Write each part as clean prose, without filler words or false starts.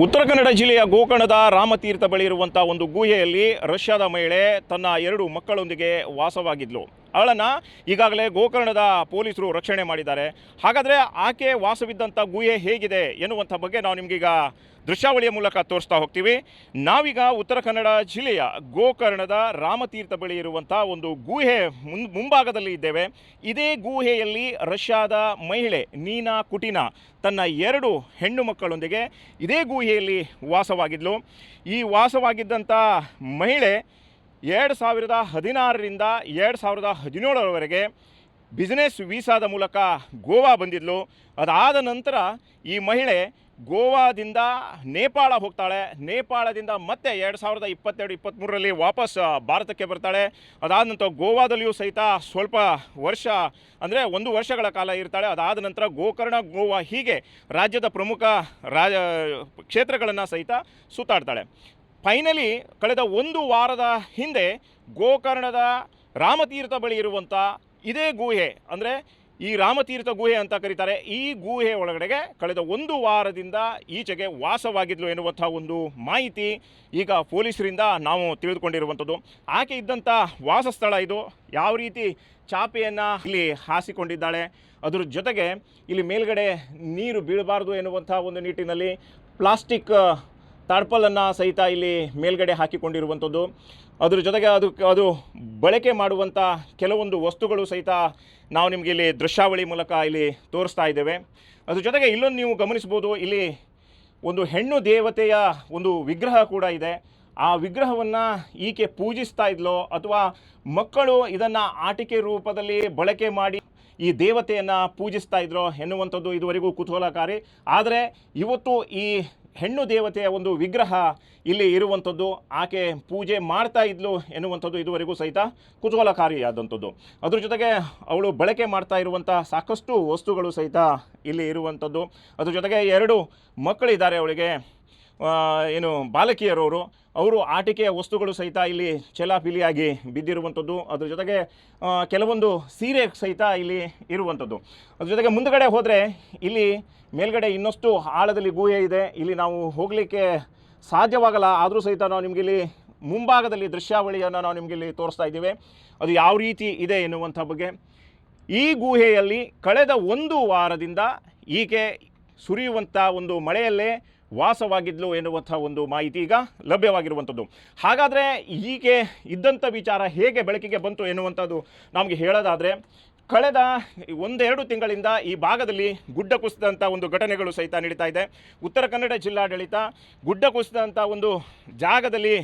ಉತ್ತರ ಕನ್ನಡ ಜಿಲ್ಲೆಯ ಗೋಕರ್ಣದ ರಾಮತೀರ್ಥ ಬಳಿ ಇರುವಂಥ ಒಂದು ಗುಹೆಯಲ್ಲಿ ರಷ್ಯಾದ ಮಹಿಳೆ ತನ್ನ 2 ಮಕ್ಕಳೊಂದಿಗೆ ವಾಸವಾಗಿದ್ಲು. ಅವಳನ್ನು ಈಗಾಗಲೇ ಗೋಕರ್ಣದ ಪೊಲೀಸರು ರಕ್ಷಣೆ ಮಾಡಿದ್ದಾರೆ. ಹಾಗಾದರೆ ಆಕೆ ವಾಸವಿದ್ದಂಥ ಗುಹೆ ಹೇಗಿದೆ ಎನ್ನುವಂಥ ಬಗ್ಗೆ ನಾವು ನಿಮಗೀಗ ದೃಶ್ಯಾವಳಿಯ ಮೂಲಕ ತೋರಿಸ್ತಾ ಹೋಗ್ತೀವಿ. ನಾವೀಗ ಉತ್ತರ ಕನ್ನಡ ಜಿಲ್ಲೆಯ ಗೋಕರ್ಣದ ರಾಮತೀರ್ಥ ಬಳಿ ಇರುವಂಥ ಒಂದು ಗುಹೆ ಮುಂಭಾಗದಲ್ಲಿ ಇದ್ದೇವೆ. ಇದೇ ಗುಹೆಯಲ್ಲಿ ರಷ್ಯಾದ ಮಹಿಳೆ ನೀನಾ ಕುಟಿನಾ ತನ್ನ 2 ಹೆಣ್ಣು ಮಕ್ಕಳೊಂದಿಗೆ ಇದೇ ಗುಹೆಯಲ್ಲಿ ವಾಸವಾಗಿದ್ಲು. ಈ ವಾಸವಾಗಿದ್ದಂಥ ಮಹಿಳೆ 2016ರಿಂದ 2017ರವರೆಗೆ ಬಿಸ್ನೆಸ್ ವೀಸಾದ ಮೂಲಕ ಗೋವಾ ಬಂದಿದ್ಲು. ಅದಾದ ನಂತರ ಈ ಮಹಿಳೆ ಗೋವಾದಿಂದ ನೇಪಾಳ ಹೋಗ್ತಾಳೆ. ನೇಪಾಳದಿಂದ ಮತ್ತೆ 2022-23ರಲ್ಲಿ ವಾಪಸ್ ಭಾರತಕ್ಕೆ ಬರ್ತಾಳೆ. ಅದಾದ ನಂತರ ಗೋವಾದಲ್ಲಿಯೂ ಸಹಿತ ಸ್ವಲ್ಪ ವರ್ಷ ಅಂದರೆ 1 ವರ್ಷಗಳ ಕಾಲ ಇರ್ತಾಳೆ. ಅದಾದ ನಂತರ ಗೋಕರ್ಣ, ಗೋವಾ ಹೀಗೆ ರಾಜ್ಯದ ಪ್ರಮುಖ ಕ್ಷೇತ್ರಗಳನ್ನು ಸಹಿತ ಸುತ್ತಾಡ್ತಾಳೆ. ಫೈನಲಿ ಕಳೆದ 1 ವಾರದ ಹಿಂದೆ ಗೋಕರ್ಣದ ರಾಮತೀರ್ಥ ಬಳಿ ಇರುವಂಥ ಇದೇ ಗುಹೆ, ಅಂದರೆ ಈ ರಾಮತೀರ್ಥ ಗುಹೆ ಅಂತ ಕರೀತಾರೆ, ಈ ಗುಹೆ ಒಳಗಡೆಗೆ ಕಳೆದ 1 ವಾರದಿಂದ ಈಚೆಗೆ ವಾಸವಾಗಿದ್ಲು ಎನ್ನುವಂಥ ಒಂದು ಮಾಹಿತಿ ಈಗ ಪೊಲೀಸರಿಂದ ನಾವು ತಿಳಿದುಕೊಂಡಿರುವಂಥದ್ದು. ಆಕೆ ಇದ್ದಂಥ ವಾಸಸ್ಥಳ ಇದು. ಯಾವ ರೀತಿ ಚಾಪೆಯನ್ನು ಇಲ್ಲಿ ಹಾಸಿಕೊಂಡಿದ್ದಾಳೆ, ಅದರ ಜೊತೆಗೆ ಇಲ್ಲಿ ಮೇಲ್ಗಡೆ ನೀರು ಬೀಳಬಾರ್ದು ಎನ್ನುವಂಥ ಒಂದು ನಿಟ್ಟಿನಲ್ಲಿ ಪ್ಲಾಸ್ಟಿಕ್ ತಾಡ್ಪಲನ್ನು ಸಹಿತ ಇಲ್ಲಿ ಮೇಲ್ಗಡೆ ಹಾಕಿಕೊಂಡಿರುವಂಥದ್ದು. ಅದ್ರ ಜೊತೆಗೆ ಅದು ಬಳಕೆ ಮಾಡುವಂಥ ಕೆಲವೊಂದು ವಸ್ತುಗಳು ಸಹಿತ ನಾವು ನಿಮಗೆ ಇಲ್ಲಿ ದೃಶ್ಯಾವಳಿ ಮೂಲಕ ಇಲ್ಲಿ ತೋರಿಸ್ತಾ ಇದ್ದೇವೆ. ಅದ್ರ ಜೊತೆಗೆ ಇಲ್ಲೊಂದು ನೀವು ಗಮನಿಸ್ಬೋದು, ಇಲ್ಲಿ ಒಂದು ಹೆಣ್ಣು ದೇವತೆಯ ಒಂದು ವಿಗ್ರಹ ಕೂಡ ಇದೆ. ಆ ವಿಗ್ರಹವನ್ನು ಈಕೆ ಪೂಜಿಸ್ತಾ ಇದ್ಲೋ ಅಥವಾ ಮಕ್ಕಳು ಇದನ್ನು ಆಟಿಕೆ ರೂಪದಲ್ಲಿ ಬಳಕೆ ಮಾಡಿ ಈ ದೇವತೆಯನ್ನು ಪೂಜಿಸ್ತಾ ಇದ್ರೋ ಎನ್ನುವಂಥದ್ದು ಇದುವರೆಗೂ ಕುತೂಹಲಕಾರಿ. ಆದರೆ ಇವತ್ತು ಈ ಹೆಣ್ಣು ದೇವತೆಯ ಒಂದು ವಿಗ್ರಹ ಇಲ್ಲಿ ಇರುವಂಥದ್ದು, ಆಕೆ ಪೂಜೆ ಮಾಡ್ತಾ ಇದ್ಲು ಎನ್ನುವಂಥದ್ದು ಇದುವರೆಗೂ ಸಹಿತ ಕುತೂಹಲಕಾರಿಯಾದಂಥದ್ದು. ಅದ್ರ ಜೊತೆಗೆ ಅವಳು ಬಳಕೆ ಮಾಡ್ತಾ ಇರುವಂಥ ಸಾಕಷ್ಟು ವಸ್ತುಗಳು ಸಹಿತ ಇಲ್ಲಿ ಇರುವಂಥದ್ದು. ಅದ್ರ ಜೊತೆಗೆ 2 ಮಕ್ಕಳಿದ್ದಾರೆ ಅವಳಿಗೆ, ಬಾಲಕಿಯರವರು, ಅವರು ಆಟಿಕೆಯ ವಸ್ತುಗಳು ಸಹಿತ ಇಲ್ಲಿ ಚೆಲಾಪಿಲಿಯಾಗಿ ಬಿದ್ದಿರುವಂಥದ್ದು. ಅದ್ರ ಜೊತೆಗೆ ಕೆಲವೊಂದು ಸೀರೆ ಸಹಿತ ಇಲ್ಲಿ ಇರುವಂಥದ್ದು. ಅದ್ರ ಜೊತೆಗೆ ಮುಂದುಗಡೆ ಹೋದರೆ ಇಲ್ಲಿ ಮೇಲ್ಗಡೆ ಇನ್ನಷ್ಟು ಆಳದಲ್ಲಿ ಗುಹೆ ಇದೆ. ಇಲ್ಲಿ ನಾವು ಹೋಗಲಿಕ್ಕೆ ಸಾಧ್ಯವಾಗಲ್ಲ. ಆದರೂ ಸಹಿತ ನಾವು ನಿಮಗೆ ಇಲ್ಲಿ ಮುಂಭಾಗದಲ್ಲಿ ದೃಶ್ಯಾವಳಿಯನ್ನು ನಾವು ನಿಮಗೆ ಇಲ್ಲಿ ತೋರಿಸ್ತಾ ಇದ್ದೀವಿ, ಅದು ಯಾವ ರೀತಿ ಇದೆ ಎನ್ನುವಂಥ ಬಗ್ಗೆ. ಈ ಗುಹೆಯಲ್ಲಿ ಕಳೆದ 1 ವಾರದಿಂದ ಈಕೆ ಸುರಿಯುವಂಥ ಒಂದು ಮಳೆಯಲ್ಲೇ ವಾಸವಾಗಿದ್ಲು ಎನ್ನುವಂಥ ಒಂದು ಮಾಹಿತಿ ಈಗ ಲಭ್ಯವಾಗಿರುವಂಥದ್ದು. ಹಾಗಾದರೆ ಈಕೆ ಇದ್ದಂಥ ವಿಚಾರ ಹೇಗೆ ಬೆಳಕಿಗೆ ಬಂತು ಎನ್ನುವಂಥದ್ದು ನಮಗೆ ಹೇಳೋದಾದರೆ, ಕಳೆದ 1-2 ತಿಂಗಳಿಂದ ಈ ಭಾಗದಲ್ಲಿ ಗುಡ್ಡ ಕುಸಿದಂಥ ಒಂದು ಘಟನೆಗಳು ಸಹಿತ ನಡೀತಾ ಇದೆ. ಉತ್ತರ ಕನ್ನಡ ಜಿಲ್ಲಾಡಳಿತ ಗುಡ್ಡ ಕುಸಿದಂಥ ಒಂದು ಜಾಗದಲ್ಲಿ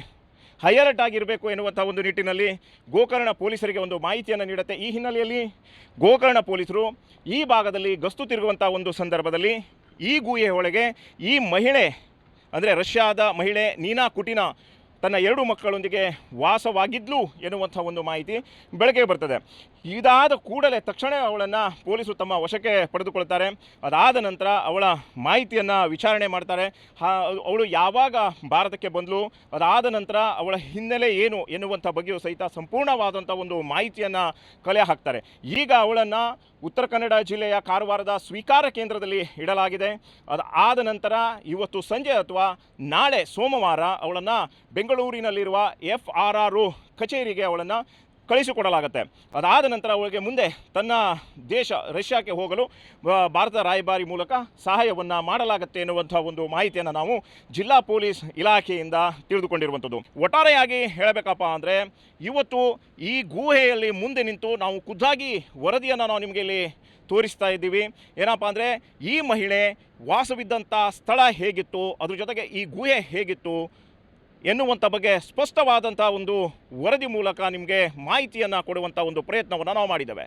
ಹೈ ಅಲರ್ಟ್ ಆಗಿರಬೇಕು ಎನ್ನುವಂಥ ಒಂದು ನಿಟ್ಟಿನಲ್ಲಿ ಗೋಕರ್ಣ ಪೊಲೀಸರಿಗೆ ಒಂದು ಮಾಹಿತಿಯನ್ನು ನೀಡುತ್ತೆ. ಈ ಹಿನ್ನೆಲೆಯಲ್ಲಿ ಗೋಕರ್ಣ ಪೊಲೀಸರು ಈ ಭಾಗದಲ್ಲಿ ಗಸ್ತು ತಿರುಗುವಂಥ ಒಂದು ಸಂದರ್ಭದಲ್ಲಿ ಈ ಗುಹೆ ಒಳಗೆ ಈ ಮಹಿಳೆ, ಅಂದರೆ ರಷ್ಯಾದ ಮಹಿಳೆ ನೀನಾ ಕುಟಿನಾ ತನ್ನ 2 ಮಕ್ಕಳೊಂದಿಗೆ ವಾಸವಾಗಿದ್ಲು ಎನ್ನುವಂಥ ಒಂದು ಮಾಹಿತಿ ಬೆಳಕಿಗೆ ಬರ್ತದೆ. ಇದಾದ ಕೂಡಲೇ ತಕ್ಷಣ ಅವಳನ್ನು ಪೊಲೀಸರು ತಮ್ಮ ವಶಕ್ಕೆ ಪಡೆದುಕೊಳ್ತಾರೆ. ಅದಾದ ನಂತರ ಅವಳ ಮಾಹಿತಿಯನ್ನು ವಿಚಾರಣೆ ಮಾಡ್ತಾರೆ. ಅವಳು ಯಾವಾಗ ಭಾರತಕ್ಕೆ ಬಂದಳು, ಅದಾದ ನಂತರ ಅವಳ ಹಿನ್ನೆಲೆ ಏನು ಎನ್ನುವಂಥ ಬಗ್ಗೆಯೂ ಸಹಿತ ಸಂಪೂರ್ಣವಾದಂಥ ಒಂದು ಮಾಹಿತಿಯನ್ನು ಕಲೆ ಹಾಕ್ತಾರೆ. ಈಗ ಅವಳನ್ನು ಉತ್ತರ ಕನ್ನಡ ಜಿಲ್ಲೆಯ ಕಾರವಾರದ ಸ್ವೀಕಾರ ಕೇಂದ್ರದಲ್ಲಿ ಇಡಲಾಗಿದೆ. ಅದಾದ ನಂತರ ಇವತ್ತು ಸಂಜೆ ಅಥವಾ ನಾಳೆ ಸೋಮವಾರ ಅವಳನ್ನು ಬೆಂಗಳೂರಿನಲ್ಲಿರುವ FRRO ಕಚೇರಿಗೆ ಅವಳನ್ನು ಕಳಿಸಿಕೊಡಲಾಗುತ್ತೆ. ಅದಾದ ನಂತರ ಅವಳಿಗೆ ಮುಂದೆ ತನ್ನ ದೇಶ ರಷ್ಯಾಕ್ಕೆ ಹೋಗಲು ಭಾರತ ರಾಯಭಾರಿ ಮೂಲಕ ಸಹಾಯವನ್ನು ಮಾಡಲಾಗುತ್ತೆ ಎನ್ನುವಂಥ ಒಂದು ಮಾಹಿತಿಯನ್ನು ನಾವು ಜಿಲ್ಲಾ ಪೊಲೀಸ್ ಇಲಾಖೆಯಿಂದ ತಿಳಿದುಕೊಂಡಿರುವಂಥದ್ದು. ಒಟ್ಟಾರೆಯಾಗಿ ಹೇಳಬೇಕಪ್ಪ ಅಂದರೆ ಇವತ್ತು ಈ ಗುಹೆಯಲ್ಲಿ ಮುಂದೆ ನಿಂತು ನಾವು ಖುದ್ದಾಗಿ ವರದಿಯನ್ನು ನಾವು ನಿಮಗೆ ಇಲ್ಲಿ ತೋರಿಸ್ತಾ ಇದ್ದೀವಿ. ಏನಪ್ಪ ಅಂದರೆ ಈ ಮಹಿಳೆ ವಾಸವಿದ್ದಂಥ ಸ್ಥಳ ಹೇಗಿತ್ತು, ಅದ್ರ ಜೊತೆಗೆ ಈ ಗುಹೆ ಹೇಗಿತ್ತು ಎನ್ನುವಂಥ ಬಗ್ಗೆ ಸ್ಪಷ್ಟವಾದಂಥ ಒಂದು ವರದಿ ಮೂಲಕ ನಿಮಗೆ ಮಾಹಿತಿಯನ್ನು ಕೊಡುವಂಥ ಒಂದು ಪ್ರಯತ್ನವನ್ನು ನಾವು ಮಾಡಿದ್ದೇವೆ.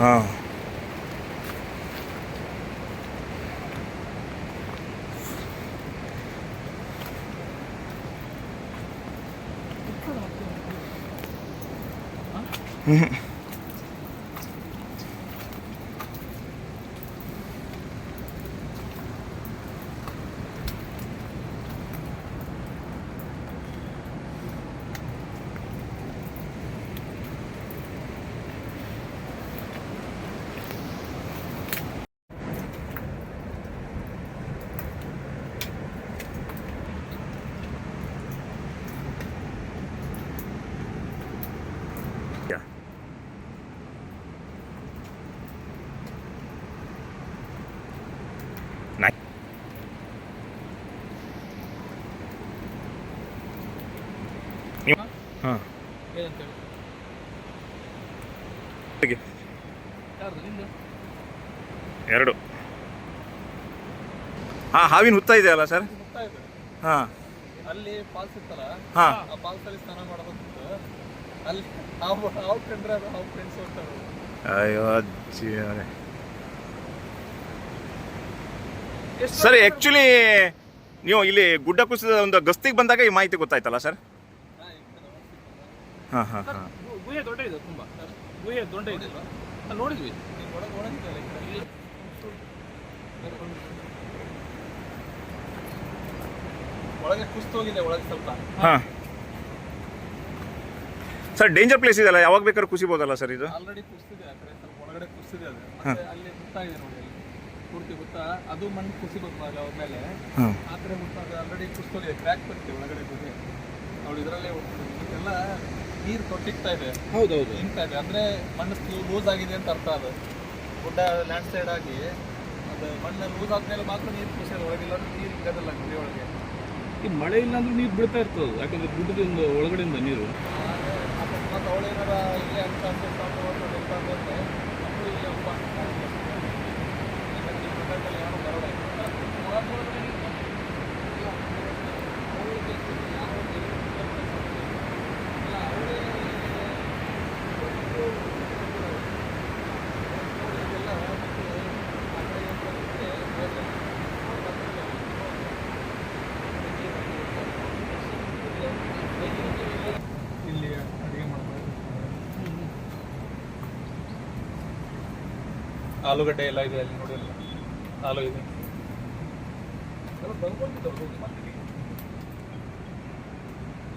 ಹಾಂ. ಹಾಂ. ಎರಡು. ಹಾಂ, ಹಾವಿನ ಹುತ್ತ ಇದೆ ಅಲ್ಲ ಸರ್? ಹಾಂ, ಅಲ್ಲಿ ಫಾಲ್ಸ್ ಇತ್ತಲ್ಲ, ಹಾಂ, ಆ ಫಾಲ್ಸ್ ಅಲ್ಲಿ ಸ್ನಾನ ಮಾಡೋದಿತ್ತು. ಅಲ್ಲಿ ಹಾವು ಕಂಡ್ರೆ ಅದು ಹಾವು ಫ್ರೆಂಡ್ಸ್ ಹೋಗ್ತಾರೆ. ಅಯ್ಯೋ ಸರ್, ಆ್ಯಕ್ಚುಲಿ ನೀವು ಇಲ್ಲಿ ಗುಡ್ಡ ಕುಸಿದ ಒಂದು ಗಸ್ತಿಗೆ ಬಂದಾಗ ಈ ಮಾಹಿತಿ ಗೊತ್ತಾಯ್ತಲ್ಲ ಸರ್? ಹಾಂ ಹಾಂ ಹಾಂ. ಗುಹೆ ದೊಡ್ಡ ಇದೆ, ತುಂಬಾ ಗುಹೆ ದೊಡ್ಡ ಇದೆ, ನೋಡಿದ್ವಿ. ಒಳಗೆ ಕುಸ್ತೋಗಿದೆ, ಒಳಗೆ ಸ್ವಲ್ಪ. ಹಾಂ ಸರ್, ಡೇಂಜರ್ ಪ್ಲೇಸ್ ಇದೆಯಲ್ಲ, ಯಾವಾಗ ಬೇಕಾದ್ರೂ ಕುಸಿಬೋದಲ್ಲ ಸರ್ ಇದು? ಆಲ್ರೆಡಿ ಕುಸಿದೆ, ಆ ಕಡೆ ಸ್ವಲ್ಪ ಒಳಗಡೆ ಕುಸಿದೆ ಅದು. ಮತ್ತೆ ಅಲ್ಲಿ ಹುತ್ತ ಇದೆ ನೋಡಿ, ಅಲ್ಲಿ ಪೂರ್ತಿ ಹುತ್ತ, ಅದು ಮಣ್ಣು ಕುಸಿಬೇಕು ಅವ್ರ ಮೇಲೆ. ಆ ಕಡೆ ಹುತ್ತ ಆಲ್ರೆಡಿ ಕುಸ್ತೋಗಿದೆ, ಕ್ರ್ಯಾಕ್ ಬರ್ತಿದೆ ಒಳಗಡೆ ಗುಹೆ. ಅವಳು ಇದರಲ್ಲೇ ಇದೆಲ್ಲ ನೀರು ತೊಟ್ಟಿಗ್ತಾ ಇದೆ. ಹೌದೌದು, ನಿಂತಾ ಇದೆ ಅಂದ್ರೆ ಮಣ್ಣು ಲೂಸ್ ಆಗಿದೆ ಅಂತ ಅರ್ಥ. ಅದು ಗುಡ್ಡ ಲ್ಯಾಂಡ್ ಸ್ಲೈಡ್ ಆಗಿ ಅದು ಮಣ್ಣು ಲೂಸ್ ಆದ್ಮೇಲೆ ಮಾತ್ರ ನೀರು ಕುಸಿಯೋದು, ಒಳಗಿಲ್ಲ ನೀರು ಇರೋದಿಲ್ಲ ಗುಡಿ ಒಳಗೆ. ಈ ಮಳೆ ಇಲ್ಲ ಅಂದ್ರೆ ನೀರು ಬೀಳ್ತಾ ಇರ್ತದೆ, ಯಾಕಂದ್ರೆ ಗುಡ್ಡದಿಂದ ಒಳಗಡೆಯಿಂದ ನೀರು. ಅಕಸ್ಮಾತ್ ಅವಳೇನಾರ ಇಲ್ಲೇ ಅಂತ ಅಂದ್ರೆ ಇಲ್ಲಿ ಒಬ್ಬ ಯಾರು ಬರೋಣ ಇಲ್ಲಿ ಅಡುಗೆ ಮಾಡ್ತಾರೆ. ಆಲೂಗಡ್ಡೆ ಎಲ್ಲ ಇದೆ ಅಲ್ಲಿ ನೋಡಿ, ಆಲೂ ಇದೆ.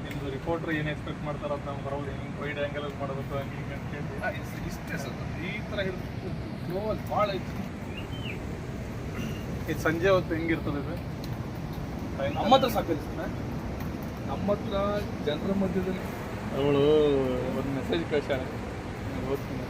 ನಿಮ್ದು ರಿಪೋರ್ಟರ್ ಏನು ಎಕ್ಸ್ಪೆಕ್ಟ್ ಮಾಡ್ತಾರ ಅಂತ ನಮ್ಗೆ ಬರೋದು, ಹಿಂಗೆ ವೈಡ್ ಆ್ಯಂಗಲ್ ಮಾಡಬೇಕು ಹಂಗೆ ಹಿಂಗೆ ಅಂತ ಹೇಳಿ ಇಷ್ಟೇ ಸರ್. ಈ ಥರ ಇರ್ತದೆ, ಫ್ಲೋ ಅಲ್ಲಿ ಭಾಳ ಐತಿ. ಇದು ಸಂಜೆ ಹೊತ್ತು ಹೆಂಗಿರ್ತದೆ ಇದು? ನಮ್ಮ ಹತ್ರ ಸಾಕಿದೆ ಸರ್, ನಮ್ಮ ಹತ್ರ ಜನರ ಮಧ್ಯದಲ್ಲಿ ಅವಳು ಒಂದು ಮೆಸೇಜ್ ಕಳ್ಸಾಳೆ, ಓದ್ತೀನಿ.